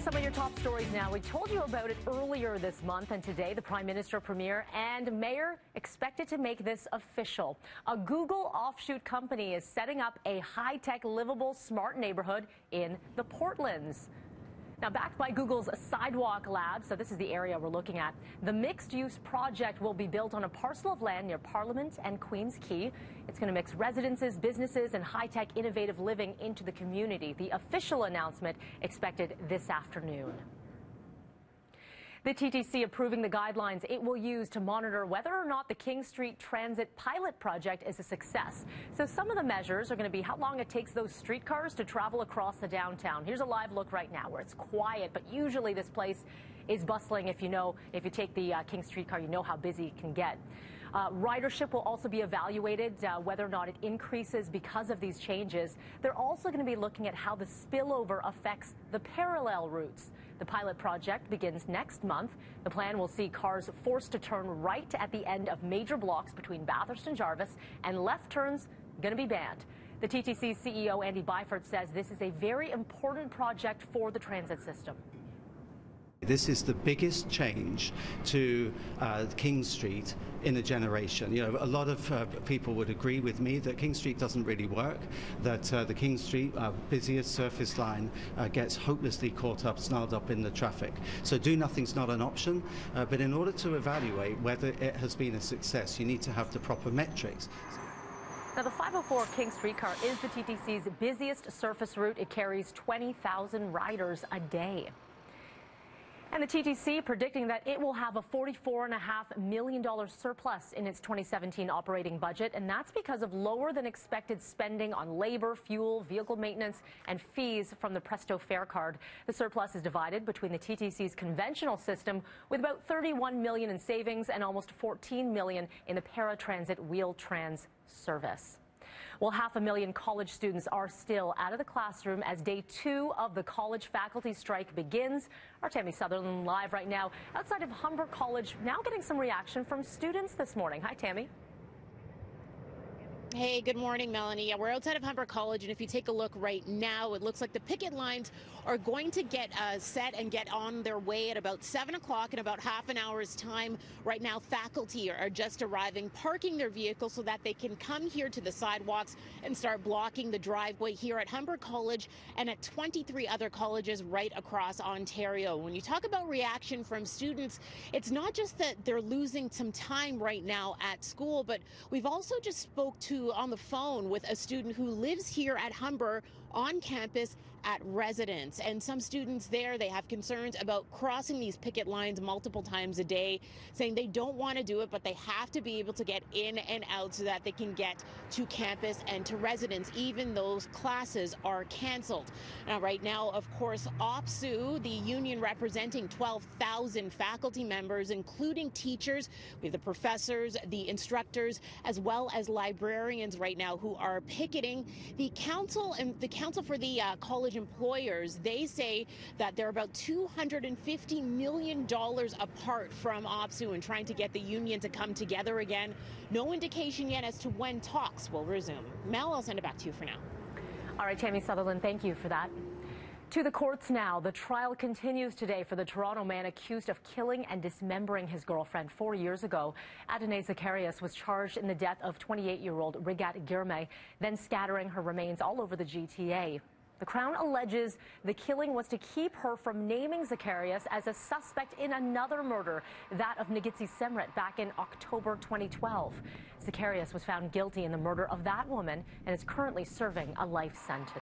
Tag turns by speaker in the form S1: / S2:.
S1: Some of your top stories now. We told you about it earlier this month, and today the Prime Minister, Premier, and Mayor expected to make this official. A Google offshoot company is setting up a high-tech, livable, smart neighborhood in the Portlands. Now, backed by Google's Sidewalk Lab, so this is the area we're looking at, the mixed-use project will be built on a parcel of land near Parliament and Queen's Quay. It's going to mix residences, businesses, and high-tech innovative living into the community. The official announcement expected this afternoon. The TTC approving the guidelines it will use to monitor whether or not the King Street Transit pilot project is a success. So some of the measures are going to be how long it takes those streetcars to travel across the downtown. Here's a live look right now where it's quiet, but usually this place is bustling. If you take the King streetcar, you know how busy it can get. Ridership will also be evaluated, whether or not it increases because of these changes. They're also going to be looking at how the spillover affects the parallel routes. The pilot project begins next month. The plan will see cars forced to turn right at the end of major blocks between Bathurst and Jarvis, and left turns going to be banned. The TTC CEO, Andy Byford, says this is a very important project for the transit system.
S2: This is the biggest change to King Street in a generation. You know, a lot of people would agree with me that King Street doesn't really work, that the King Street, busiest surface line, gets hopelessly caught up, snarled up in the traffic. So do nothing's not an option, but in order to evaluate whether it has been a success, you need to have the proper metrics.
S1: Now, the 504 King streetcar is the TTC's busiest surface route. It carries 20,000 riders a day. And the TTC predicting that it will have a $44.5 million surplus in its 2017 operating budget, and that's because of lower than expected spending on labor, fuel, vehicle maintenance, and fees from the Presto Fare Card. The surplus is divided between the TTC's conventional system, with about $31 million in savings and almost $14 million in the paratransit Wheel-Trans service. Well, 500,000 college students are still out of the classroom as day 2 of the college faculty strike begins. Our Tammy Sutherland live right now outside of Humber College, now getting some reaction from students this morning. Hi, Tammy.
S3: Hey, good morning, Melanie. Yeah, we're outside of Humber College, and if you take a look right now, it looks like the picket lines are going to get set and get on their way at about 7 o'clock in about half an hour's time. Right now, faculty are just arriving, parking their vehicles so that they can come here to the sidewalks and start blocking the driveway here at Humber College and at 23 other colleges right across Ontario. When you talk about reaction from students, it's not just that they're losing some time right now at school, but we've also just spoke to on the phone with a student who lives here at Humber on campus at residence. And some students there, they have concerns about crossing these picket lines multiple times a day, saying they don't want to do it, but they have to be able to get in and out so that they can get to campus and to residence, even those classes are canceled. Now, right now, of course, OPSU, the union representing 12,000 faculty members, including teachers, we have the professors, the instructors, as well as librarians right now who are picketing. The council for the college employers, they say that they're about $250 million apart from OPSU and trying to get the union to come together again. No indication yet as to when talks will resume. Mel, I'll send it back to you for now.
S1: All right, Tammy Sutherland, thank you for that. To the courts now. The trial continues today for the Toronto man accused of killing and dismembering his girlfriend 4 years ago. Adonai Zacharias was charged in the death of 28-year-old Rigat Girmay, then scattering her remains all over the GTA. The Crown alleges the killing was to keep her from naming Zacharias as a suspect in another murder, that of Nagitsi Semret, back in October 2012. Zacharias was found guilty in the murder of that woman and is currently serving a life sentence.